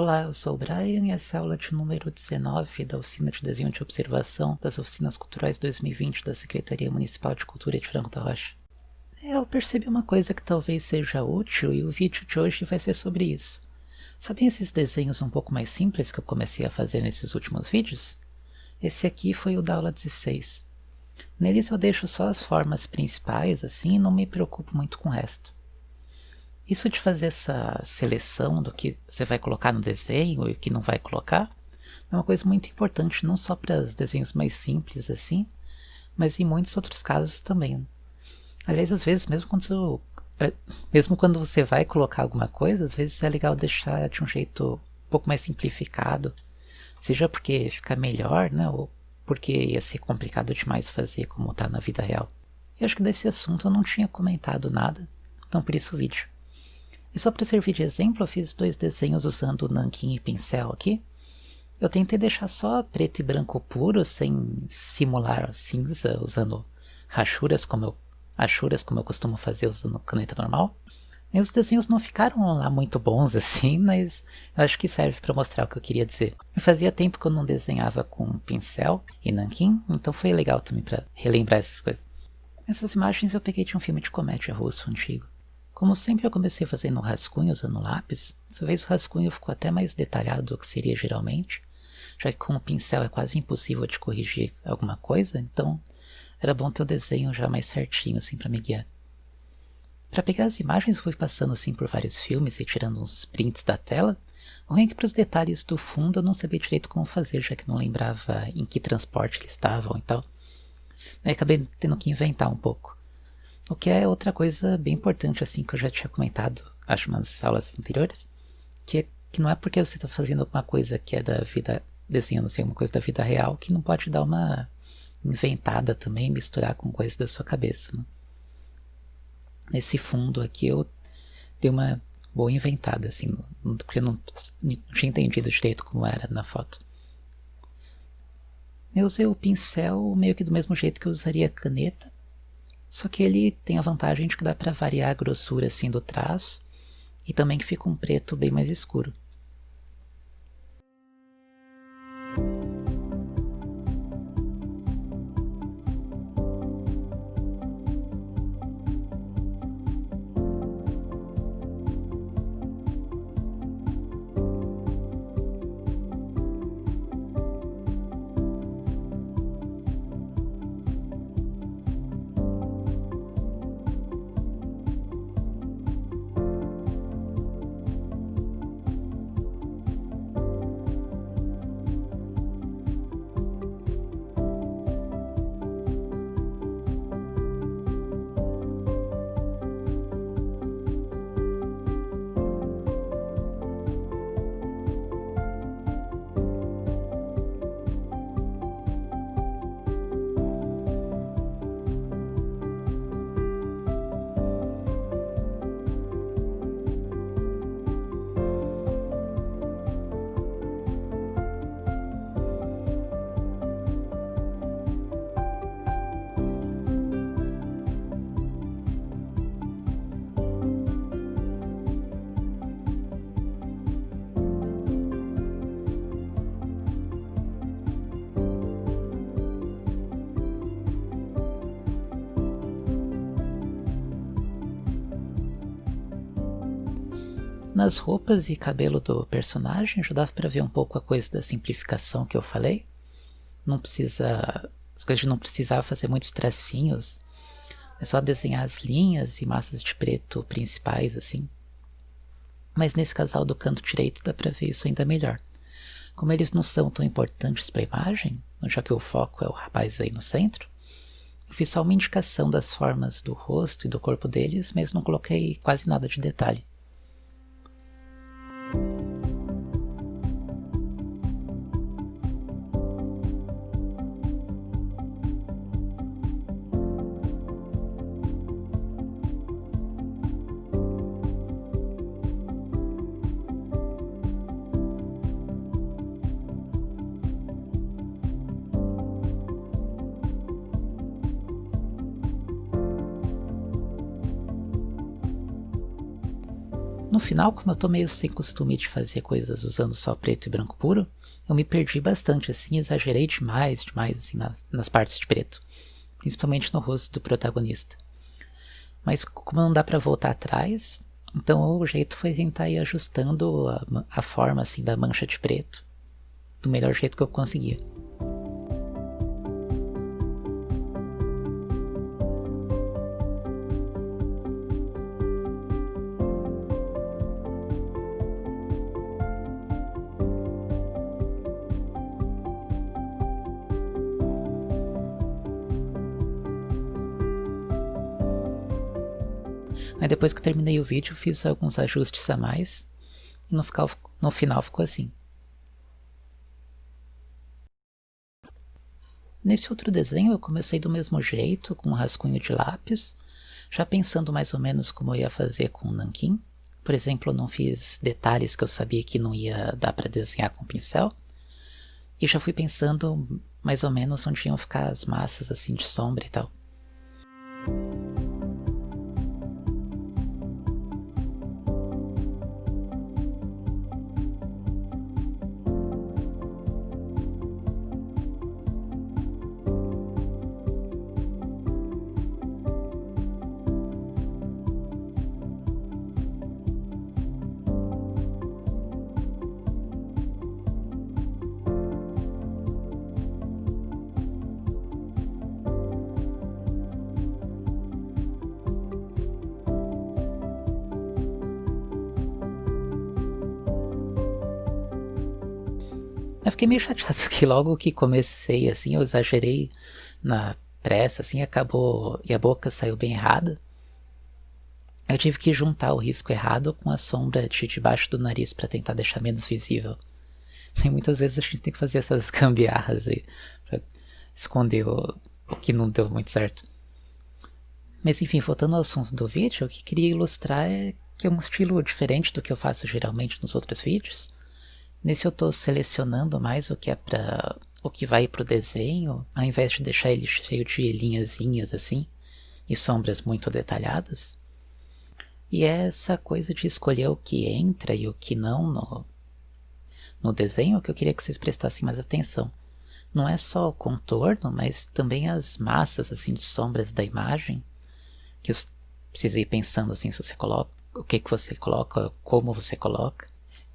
Olá, eu sou o Brian e essa é a aula de número 19 da Oficina de Desenho de Observação das Oficinas Culturais 2020 da Secretaria Municipal de Cultura de Franco da Rocha. Eu percebi uma coisa que talvez seja útil e o vídeo de hoje vai ser sobre isso. Sabem esses desenhos um pouco mais simples que eu comecei a fazer nesses últimos vídeos? Esse aqui foi o da aula 16. Neles eu deixo só as formas principais assim e não me preocupo muito com o resto. Isso de fazer essa seleção do que você vai colocar no desenho e o que não vai colocar é uma coisa muito importante, não só para os desenhos mais simples assim, mas em muitos outros casos também. Aliás, às vezes, mesmo quando você vai colocar alguma coisa, às vezes é legal deixar de um jeito um pouco mais simplificado, seja porque fica melhor, né, ou porque ia ser complicado demais fazer como está na vida real. Eu acho que desse assunto eu não tinha comentado nada, então por isso o vídeo. E só para servir de exemplo, eu fiz 2 desenhos usando nanquim e pincel aqui. Eu tentei deixar só preto e branco puro, sem simular cinza, usando rachuras como eu costumo fazer usando caneta normal. E os desenhos não ficaram lá muito bons assim, mas eu acho que serve para mostrar o que eu queria dizer. E fazia tempo que eu não desenhava com pincel e nanquim, então foi legal também para relembrar essas coisas. Essas imagens eu peguei de um filme de comédia russo antigo. Como sempre eu comecei fazendo rascunho usando lápis, dessa vez o rascunho ficou até mais detalhado do que seria geralmente, já que com o pincel é quase impossível de corrigir alguma coisa, então era bom ter o desenho já mais certinho assim para me guiar. Para pegar as imagens eu fui passando assim por vários filmes e tirando uns prints da tela. O ruim é que para os detalhes do fundo eu não sabia direito como fazer, já que não lembrava em que transporte eles estavam e tal. Aí acabei tendo que inventar um pouco. O que é outra coisa bem importante, assim, que eu já tinha comentado, acho, umas aulas anteriores, que não é porque você está fazendo alguma coisa que é da vida, desenhando assim, alguma coisa da vida real, que não pode dar uma inventada também, misturar com coisas da sua cabeça, né? Nesse fundo aqui eu dei uma boa inventada, assim, porque eu não tinha entendido direito como era na foto. Eu usei o pincel meio que do mesmo jeito que eu usaria a caneta, só que ele tem a vantagem de que dá para variar a grossura assim do traço e também que fica um preto bem mais escuro. Nas roupas e cabelo do personagem já dava para ver um pouco a coisa da simplificação que eu falei. As coisas não precisava fazer muitos tracinhos, é só desenhar as linhas e massas de preto principais assim. Mas nesse casal do canto direito dá para ver isso ainda melhor. Como eles não são tão importantes para a imagem, já que o foco é o rapaz aí no centro, eu fiz só uma indicação das formas do rosto e do corpo deles, mas não coloquei quase nada de detalhe. No final, como eu tô meio sem costume de fazer coisas usando só preto e branco puro, eu me perdi bastante, assim, exagerei demais, assim, nas partes de preto. Principalmente no rosto do protagonista. Mas como não dá pra voltar atrás, então o jeito foi tentar ir ajustando a forma, assim, da mancha de preto do melhor jeito que eu conseguia. Aí depois que eu terminei o vídeo, fiz alguns ajustes a mais e no final ficou assim. Nesse outro desenho eu comecei do mesmo jeito, com um rascunho de lápis, já pensando mais ou menos como eu ia fazer com o nanquim. Por exemplo, eu não fiz detalhes que eu sabia que não ia dar para desenhar com pincel. E já fui pensando mais ou menos onde iam ficar as massas assim de sombra e tal. Eu fiquei meio chateado que logo que comecei, assim, eu exagerei na pressa, assim, acabou e a boca saiu bem errada. Eu tive que juntar o risco errado com a sombra de debaixo do nariz para tentar deixar menos visível. E muitas vezes a gente tem que fazer essas gambiarras aí pra esconder o que não deu muito certo. Mas enfim, voltando ao assunto do vídeo, o que queria ilustrar é que é um estilo diferente do que eu faço geralmente nos outros vídeos. Nesse eu estou selecionando mais o que vai pro desenho, ao invés de deixar ele cheio de linhazinhas assim, e sombras muito detalhadas. E é essa coisa de escolher o que entra e o que não no desenho que eu queria que vocês prestassem mais atenção. Não é só o contorno, mas também as massas assim de sombras da imagem, que eu precisei ir pensando assim, se você coloca, o que você coloca, como você coloca.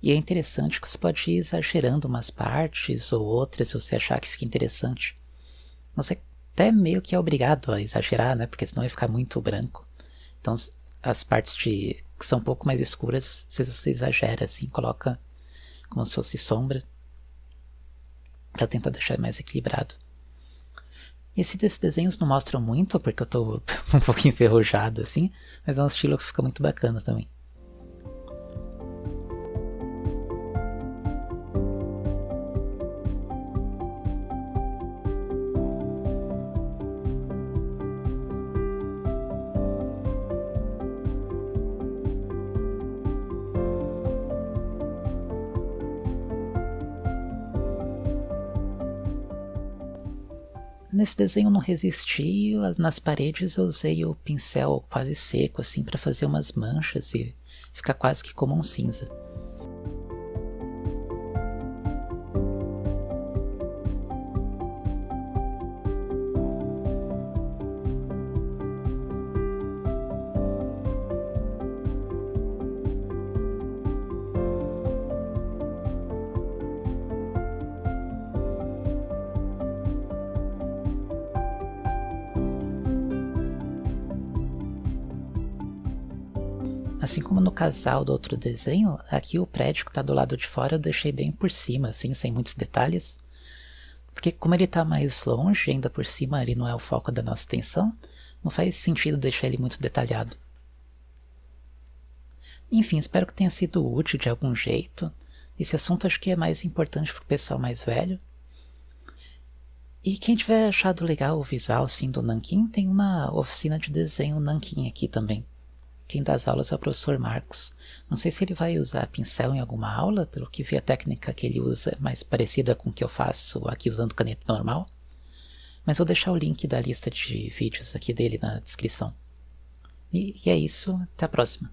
E é interessante que você pode ir exagerando umas partes ou outras se você achar que fica interessante. Você até meio que é obrigado a exagerar, né? Porque senão vai ficar muito branco. Então as partes que são um pouco mais escuras, se você exagera assim, coloca como se fosse sombra, para tentar deixar mais equilibrado. Esses desenhos não mostram muito, porque eu tô um pouquinho enferrujado assim, mas é um estilo que fica muito bacana também. Nesse desenho eu não resisti, nas paredes eu usei o pincel quase seco assim para fazer umas manchas e ficar quase que como um cinza. Assim como no casal do outro desenho, aqui o prédio que está do lado de fora eu deixei bem por cima, assim, sem muitos detalhes. Porque como ele está mais longe, ainda por cima ele não é o foco da nossa atenção, não faz sentido deixar ele muito detalhado. Enfim, espero que tenha sido útil de algum jeito. Esse assunto acho que é mais importante para o pessoal mais velho. E quem tiver achado legal o visual assim, do nanquim, tem uma oficina de desenho nanquim aqui também. Quem dá as aulas é o professor Marcos. Não sei se ele vai usar pincel em alguma aula, pelo que vi a técnica que ele usa é mais parecida com o que eu faço aqui usando caneta normal. Mas vou deixar o link da lista de vídeos aqui dele na descrição. E é isso, até a próxima.